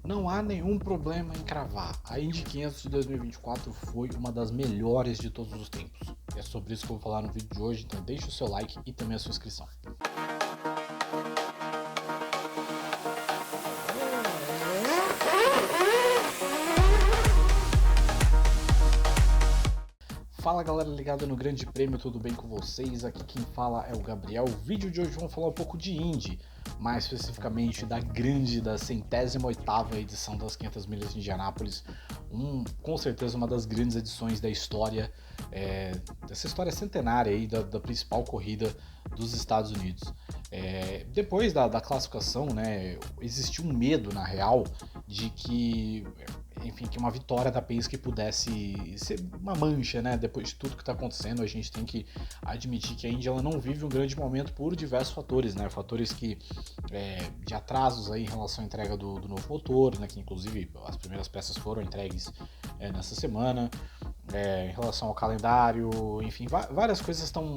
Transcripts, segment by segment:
Não há nenhum problema em cravar. A Indy 500 de 2024 foi uma das melhores de todos os tempos. É sobre isso que eu vou falar no vídeo de hoje, então deixa o seu like e também a sua inscrição. Fala galera ligada no Grande Prêmio, tudo bem com vocês? Aqui quem fala é o Gabriel. O vídeo de hoje vamos falar um pouco de Indy, mais especificamente da 108ª edição das 500 milhas de Indianápolis. Com certeza uma das grandes edições da história, dessa história centenária aí da principal corrida dos Estados Unidos. Depois da classificação, né, existiu um medo na real de que uma vitória da Penske pudesse ser uma mancha, né? Depois de tudo que está acontecendo, a gente tem que admitir que a Indy ela não vive um grande momento por diversos fatores, né? Fatores de atrasos aí em relação à entrega do novo motor, né? Que inclusive as primeiras peças foram entregues nessa semana. Em relação ao calendário, enfim, várias coisas estão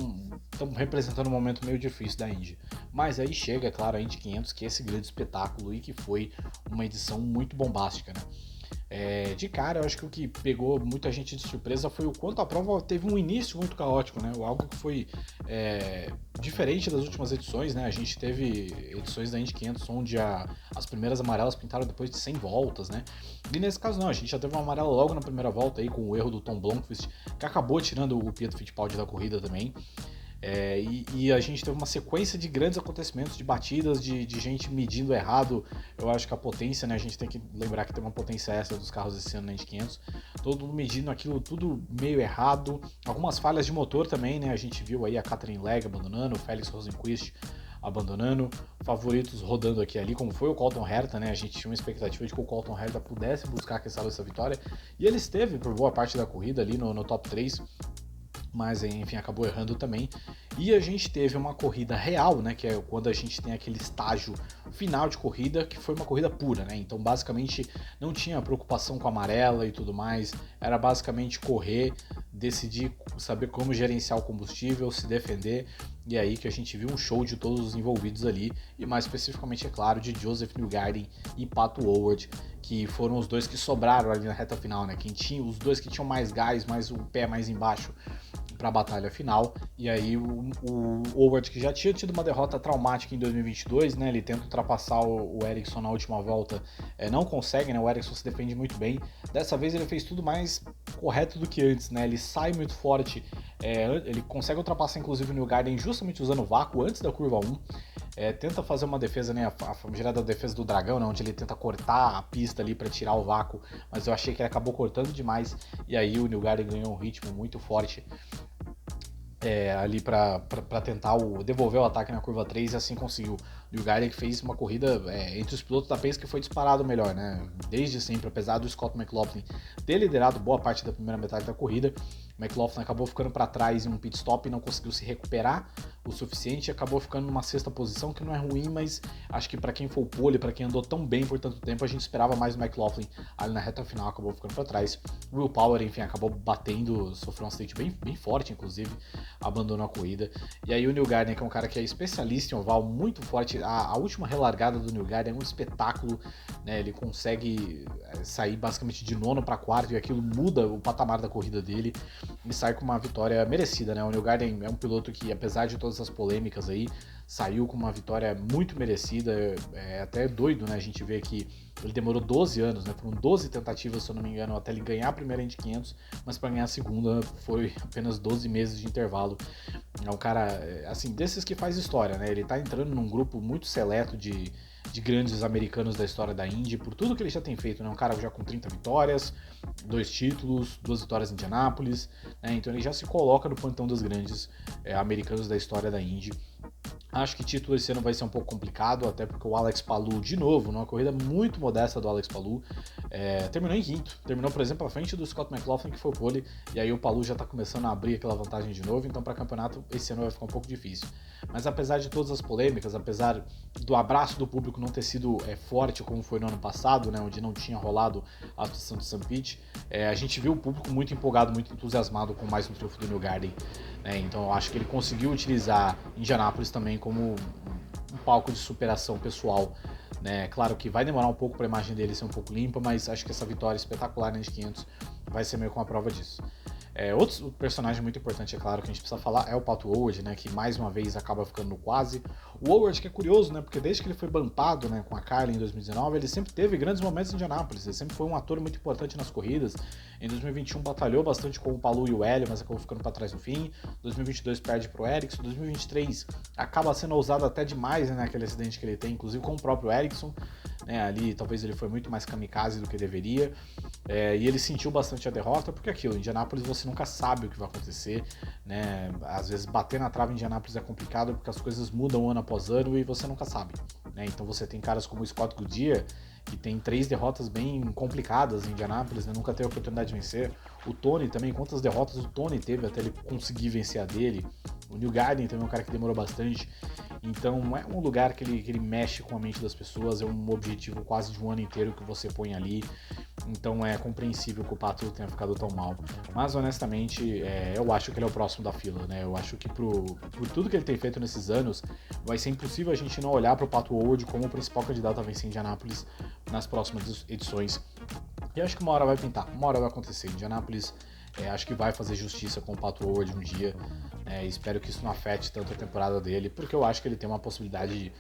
representando um momento meio difícil da Indy. Mas aí chega, é claro, a Indy 500, que é esse grande espetáculo e que foi uma edição muito bombástica, né? De cara, eu acho que o que pegou muita gente de surpresa foi o quanto a prova teve um início muito caótico, né? Algo que foi diferente das últimas edições, né? A gente teve edições da Indy 500 onde as primeiras amarelas pintaram depois de 100 voltas, né? E nesse caso não, a gente já teve uma amarela logo na primeira volta aí com o erro do Tom Blomqvist, que acabou tirando o Pietro Fittipaldi da corrida também. E a gente teve uma sequência de grandes acontecimentos, de batidas, de gente medindo errado. Eu acho que a potência, né? A gente tem que lembrar que tem uma potência extra dos carros esse ano na Indy 500. Todo mundo medindo aquilo tudo meio errado. Algumas falhas de motor também, né? A gente viu aí a Katharine Legge abandonando, o Felix Rosenqvist abandonando, favoritos rodando aqui e ali, como foi o Colton Herta, né? A gente tinha uma expectativa de que o Colton Herta pudesse buscar essa vitória. E ele esteve por boa parte da corrida ali no top 3. Mas enfim, acabou errando também. E a gente teve uma corrida real, né, que é quando a gente tem aquele estágio final de corrida, que foi uma corrida pura, né? Então basicamente não tinha preocupação com a amarela e tudo mais, era basicamente correr, decidir, saber como gerenciar o combustível, se defender, e aí que a gente viu um show de todos os envolvidos ali, e mais especificamente, é claro, de Joseph Newgarden e Pato O'Ward, que foram os dois que sobraram ali na reta final, né? Os dois que tinham mais gás, mais o pé mais embaixo para a batalha final. E aí o Howard, que já tinha tido uma derrota traumática em 2022, né, ele tenta ultrapassar o Ericsson na última volta, não consegue, né, o Ericsson se defende muito bem. Dessa vez ele fez tudo mais correto do que antes, né, ele sai muito forte, ele consegue ultrapassar inclusive o Newgarden justamente usando o vácuo antes da curva 1. Tenta fazer uma defesa, né, a famigerada defesa do dragão, né, onde ele tenta cortar a pista ali para tirar o vácuo, mas eu achei que ele acabou cortando demais, e aí o Newgarden ganhou um ritmo muito forte ali para tentar devolver o ataque na curva 3 e assim conseguiu. E o Newgarden que fez uma corrida entre os pilotos da Penske que foi disparado melhor, né? Desde sempre, apesar do Scott McLaughlin ter liderado boa parte da primeira metade da corrida, McLaughlin acabou ficando para trás em um pit stop e não conseguiu se recuperar o suficiente, acabou ficando numa sexta posição, que não é ruim, mas acho que para quem foi o pole, para quem andou tão bem por tanto tempo, a gente esperava mais do McLaughlin ali na reta final, acabou ficando para trás. Will Power, enfim, acabou batendo, sofreu um acidente bem forte, inclusive, abandonou a corrida. E aí o Newgarden, que é um cara que é especialista em oval, muito forte, a última relargada do Newgarden é um espetáculo, né? Ele consegue sair basicamente de nono para quarto e aquilo muda o patamar da corrida dele e sai com uma vitória merecida, né? O Newgarden é um piloto que, apesar de todas as polêmicas aí, saiu com uma vitória muito merecida, até doido, né? A gente vê que ele demorou 12 anos, né? Foram 12 tentativas, se eu não me engano, até ele ganhar a primeira Indy 500, mas para ganhar a segunda foi apenas 12 meses de intervalo. É um cara, assim, desses que faz história, né? Ele tá entrando num grupo muito seleto de grandes americanos da história da Indy, por tudo que ele já tem feito, né? Um cara já com 30 vitórias, 2 títulos, 2 vitórias em Indianápolis, né? Então ele já se coloca no plantão dos grandes americanos da história da Indy. Acho que título esse ano vai ser um pouco complicado, até porque o Alex Palou, de novo, numa corrida muito modesta do Alex Palou, terminou em quinto. Terminou, por exemplo, à frente do Scott McLaughlin, que foi o pole, e aí o Palou já tá começando a abrir aquela vantagem de novo, então para campeonato esse ano vai ficar um pouco difícil. Mas apesar de todas as polêmicas, apesar do abraço do público não ter sido forte como foi no ano passado, né, onde não tinha rolado a atuação do Sam Pitt, a gente viu o público muito empolgado, muito entusiasmado com mais um triunfo do Newgarden. Então eu acho que ele conseguiu utilizar Indianápolis também como um palco de superação pessoal, né? Claro que vai demorar um pouco para a imagem dele ser um pouco limpa, mas acho que essa vitória espetacular na Indy 500 vai ser meio com a prova disso. Outro personagem muito importante, é claro, que a gente precisa falar é o Pato O'Ward, né, que mais uma vez acaba ficando no quase. O O'Ward, que é curioso, né, porque desde que ele foi bumpado, né, com a Carlin em 2019, ele sempre teve grandes momentos em Indianápolis, ele sempre foi um ator muito importante nas corridas. Em 2021 batalhou bastante com o Palou e o Hélio, mas acabou ficando para trás no fim. 2022 perde pro Ericsson. 2023 acaba sendo ousado até demais, né, naquele acidente que ele tem, inclusive com o próprio Ericsson. Né, ali talvez ele foi muito mais kamikaze do que deveria. E ele sentiu bastante a derrota, porque aquilo, em Indianápolis você nunca sabe o que vai acontecer, né? Às vezes bater na trave em Indianápolis é complicado porque as coisas mudam ano após ano e você nunca sabe, né? Então você tem caras como o Scott Goodyear, que tem 3 derrotas bem complicadas em Indianápolis, né? Nunca teve a oportunidade de vencer. O Tony também, quantas derrotas o Tony teve até ele conseguir vencer a dele. O New Garden também é um cara que demorou bastante. Então é um lugar que ele mexe com a mente das pessoas, é um objetivo quase de um ano inteiro que você põe ali. Então é compreensível que o Pato tenha ficado tão mal. Mas honestamente, eu acho que ele é o próximo da fila, né? Eu acho que por tudo que ele tem feito nesses anos, vai ser impossível a gente não olhar para o Pato O'Ward como o principal candidato a vencer Indianápolis nas próximas edições. E acho que uma hora vai pintar, uma hora vai acontecer. Indianápolis acho que vai fazer justiça com o Pato O'Ward um dia. Espero que isso não afete tanto a temporada dele, porque eu acho que ele tem uma possibilidade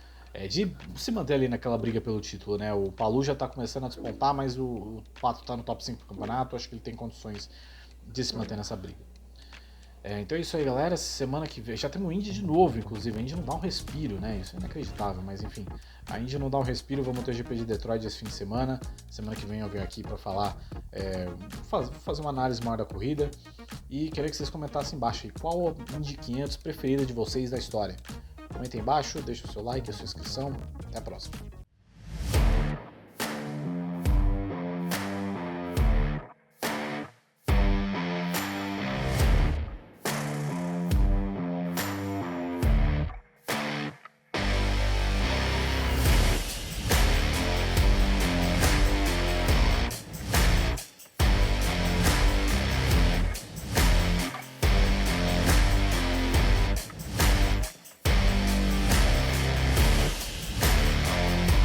de se manter ali naquela briga pelo título, né? O Palou já tá começando a despontar, mas o Pato tá no top 5 do campeonato, acho que ele tem condições de se manter nessa briga. Então é isso aí, galera. Semana que vem já temos o Indy de novo, inclusive. A Indy não dá um respiro, né? Isso é inacreditável, mas enfim. A Indy não dá um respiro. Vamos ter o GP de Detroit esse fim de semana. Semana que vem eu venho aqui para falar, fazer uma análise maior da corrida. E queria que vocês comentassem embaixo aí qual a Indy 500 preferida de vocês da história. Comentem embaixo, deixe o seu like, a sua inscrição. Até a próxima.